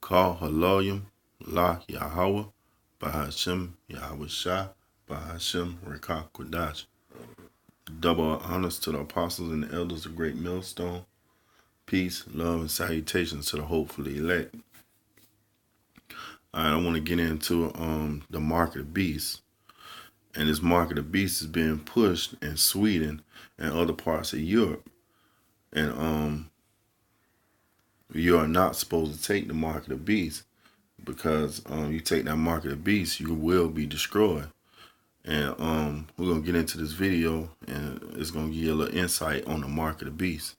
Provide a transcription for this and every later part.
Call Haloyim La Yahweh Bahashem Yahweh Shah Bahashem Rekah Kodash. Double honors to the apostles and the elders of Great Millstone. Peace, love, and salutations to the hopefully elect. Alright, I want to get into the mark of the beast. And this mark of the beast is being pushed in Sweden and other parts of Europe. And you are not supposed to take the mark of the beast, because you take that mark of the beast, you will be destroyed. And we're going to get into this video, and it's going to give you a little insight on the mark of the beast.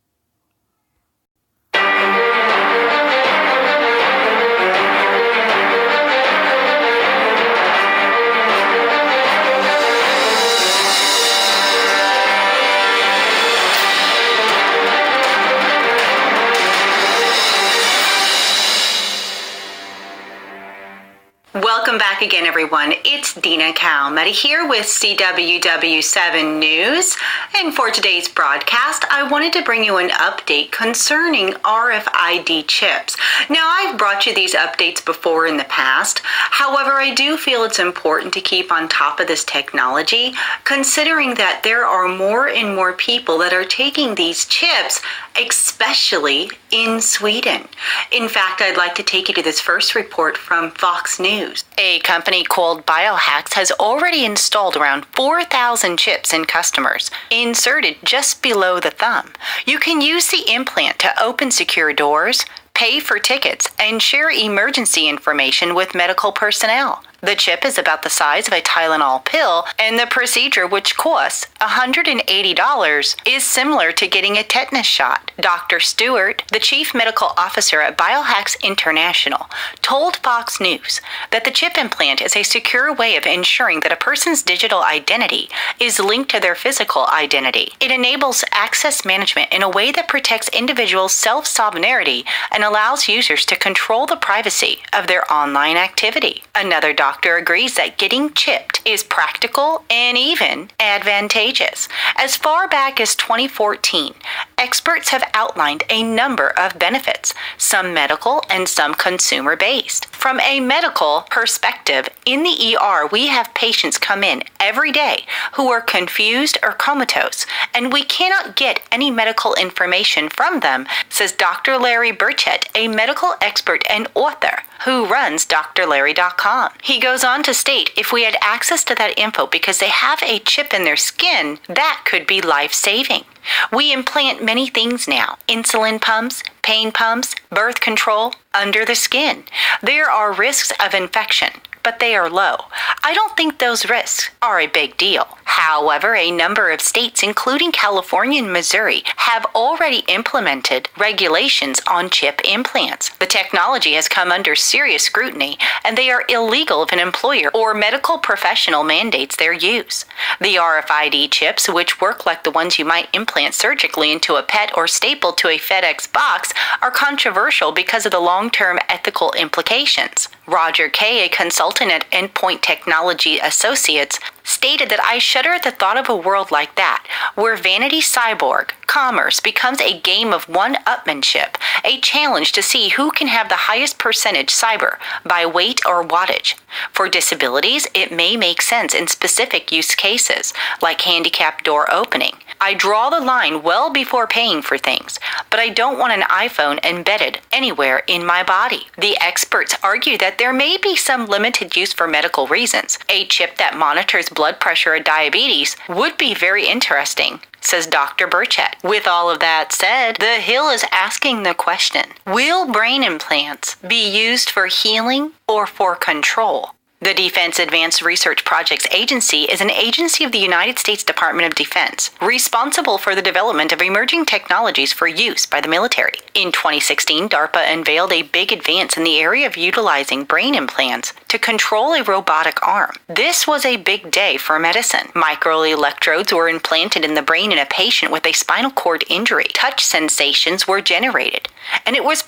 Welcome back again, everyone. It's Dina Calmetti here with CWW7 News. And for today's broadcast, I wanted to bring you an update concerning RFID chips. Now, I've brought you these updates before in the past. However, I do feel it's important to keep on top of this technology, considering that there are more and more people that are taking these chips, especially in Sweden. In fact, I'd like to take you to this first report from Fox News. A company called Biohacks has already installed around 4,000 chips in customers, inserted just below the thumb. You can use the implant to open secure doors, pay for tickets, and share emergency information with medical personnel. The chip is about the size of a Tylenol pill, and the procedure, which costs $180, is similar to getting a tetanus shot. Dr. Stewart, the chief medical officer at Biohacks International, told Fox News that the chip implant is a secure way of ensuring that a person's digital identity is linked to their physical identity. It enables access management in a way that protects individuals' self-sovereignty and allows users to control the privacy of their online activity. Another doctor agrees that getting chipped is practical and even advantageous. As far back as 2014, experts have outlined a number of benefits, some medical and some consumer-based. From a medical perspective, in the ER, we have patients come in every day who are confused or comatose, and we cannot get any medical information from them, says Dr. Larry Burchett, a medical expert and author who runs drlarry.com. He goes on to state, if we had access to that info because they have a chip in their skin, that could be life-saving. We implant many things now: insulin pumps, pain pumps, birth control, under the skin. There are risks of infection, but they are low. I don't think those risks are a big deal. However, a number of states, including California and Missouri, have already implemented regulations on chip implants. The technology has come under serious scrutiny, and they are illegal if an employer or medical professional mandates their use. The RFID chips, which work like the ones you might implant surgically into a pet or staple to a FedEx box, are controversial because of the long-term ethical implications. Roger Kay, a consultant at Endpoint Technology Associates, stated that I shudder at the thought of a world like that, where vanity cyborg commerce becomes a game of one-upmanship, a challenge to see who can have the highest percentage cyber by weight or wattage. For disabilities, it may make sense in specific use cases, like handicap door opening. I draw the line well before paying for things, but I don't want an iPhone embedded anywhere in my body. The experts argue that there may be some limited use for medical reasons. A chip that monitors blood pressure or diabetes would be very interesting, says Dr. Burchett. With all of that said, The Hill is asking the question, will brain implants be used for healing or for control? The Defense Advanced Research Projects Agency is an agency of the United States Department of Defense, responsible for the development of emerging technologies for use by the military. In 2016, DARPA unveiled a big advance in the area of utilizing brain implants to control a robotic arm. This was a big day for medicine. Microelectrodes were implanted in the brain in a patient with a spinal cord injury. Touch sensations were generated, and it was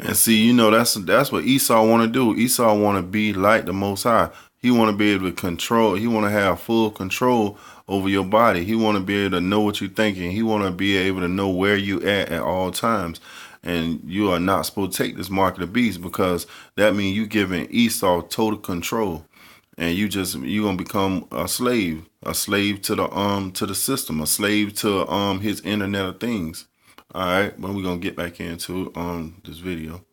And see, that's what Esau want to do. Esau want to be like the Most High. He want to be able to control. He want to have full control over your body. He want to be able to know what you're thinking. He want to be able to know where you at all times. and you are not supposed to take this mark of the beast, because that means you giving Esau total control, and you're gonna become a slave to the system, a slave to his Internet of Things. All right, but we're gonna get back into this video.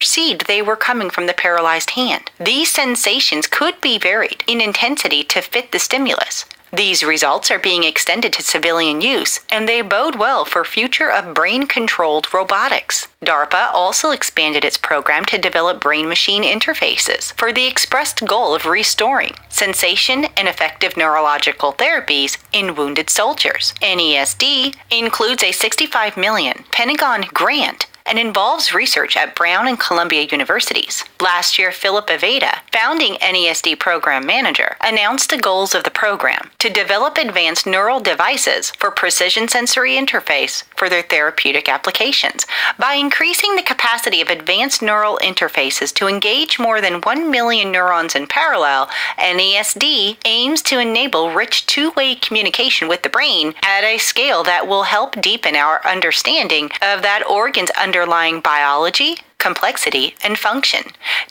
Perceived they were coming from the paralyzed hand. These sensations could be varied in intensity to fit the stimulus. These results are being extended to civilian use, and they bode well for future of brain-controlled robotics. DARPA also expanded its program to develop brain-machine interfaces for the expressed goal of restoring sensation and effective neurological therapies in wounded soldiers. NESD includes a $65 million Pentagon grant and involves research at Brown and Columbia universities. Last year, Philip Aveda, founding NESD program manager, announced the goals of the program to develop advanced neural devices for precision sensory interface for their therapeutic applications. By increasing the capacity of advanced neural interfaces to engage more than 1 million neurons in parallel, NESD aims to enable rich two-way communication with the brain at a scale that will help deepen our understanding of that organ's underlying biology, complexity, and function.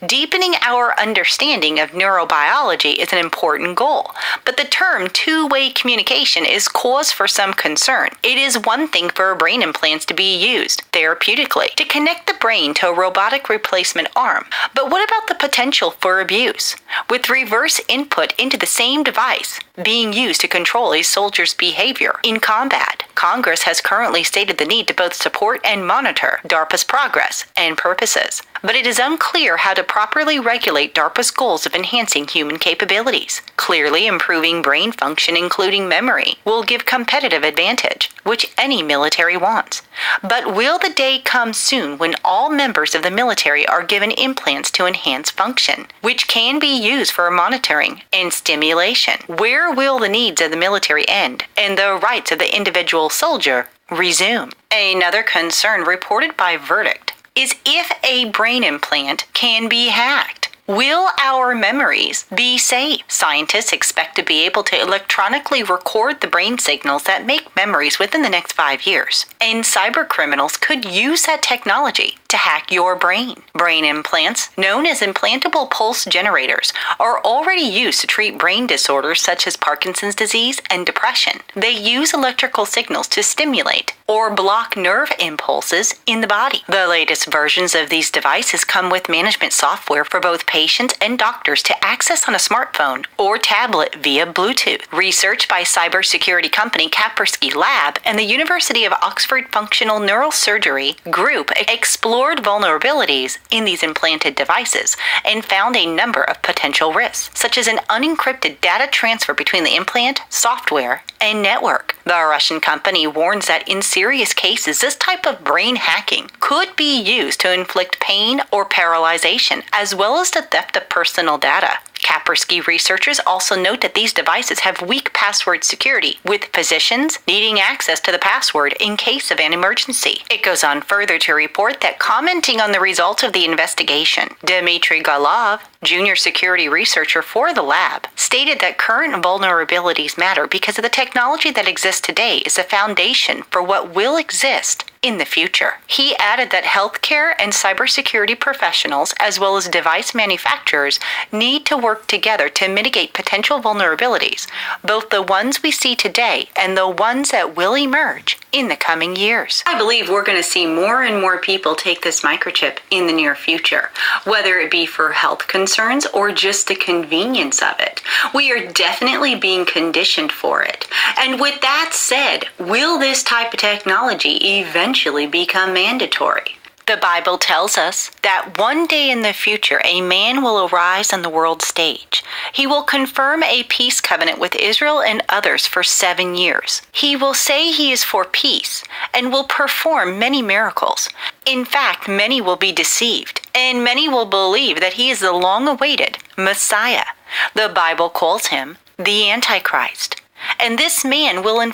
Deepening our understanding of neurobiology is an important goal, but the term two-way communication is cause for some concern. It is one thing for brain implants to be used therapeutically to connect the brain to a robotic replacement arm, but what about the potential for abuse? With reverse input into the same device being used to control a soldier's behavior in combat, Congress has currently stated the need to both support and monitor DARPA's progress and purposes, but it is unclear how to properly regulate DARPA's goals of enhancing human capabilities. Clearly, improving brain function, including memory, will give competitive advantage, which any military wants. But will the day come soon when all members of the military are given implants to enhance function, which can be used for monitoring and stimulation? Where will the needs of the military end and the rights of the individual soldier resume? Another concern reported by Verdict is if a brain implant can be hacked. Will our memories be safe? Scientists expect to be able to electronically record the brain signals that make memories within the next 5 years, and cybercriminals could use that technology to hack your brain. Brain implants, known as implantable pulse generators, are already used to treat brain disorders such as Parkinson's disease and depression. They use electrical signals to stimulate or block nerve impulses in the body. The latest versions of these devices come with management software for both patients and doctors to access on a smartphone or tablet via Bluetooth. Research by cybersecurity company Kaspersky Lab and the University of Oxford Functional Neurosurgery Group explored vulnerabilities in these implanted devices and found a number of potential risks, such as an unencrypted data transfer between the implant, software, and network. The Russian company warns that in serious cases, this type of brain hacking could be used to inflict pain or paralyzation, as well as the theft of personal data. Kaspersky researchers also note that these devices have weak password security, with physicians needing access to the password in case of an emergency. It goes on further to report that commenting on the results of the investigation, Dmitry Golov, junior security researcher for the lab, stated that current vulnerabilities matter because of the technology that exists today is the foundation for what will exist in the future. He added that healthcare and cybersecurity professionals, as well as device manufacturers, need to work together to mitigate potential vulnerabilities, both the ones we see today and the ones that will emerge in the coming years. I believe we're going to see more and more people take this microchip in the near future, whether it be for health concerns or just the convenience of it. We are definitely being conditioned for it. And with that said, will this type of technology eventually become mandatory? The Bible tells us that one day in the future a man will arise on the world stage. He will confirm a peace covenant with Israel and others for 7 years. He will say he is for peace and will perform many miracles. In fact, many will be deceived, and many will believe that he is the long-awaited Messiah. The Bible calls him the Antichrist. And this man will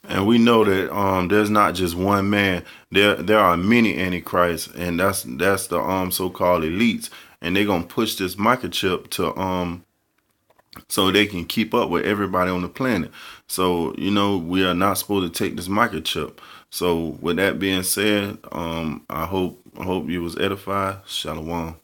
and we know that there's not just one man. There are many antichrists, and that's the so-called elites, and they're gonna push this microchip to so they can keep up with everybody on the planet. So we are not supposed to take this microchip. So with that being said, I hope you was edified. Shalom.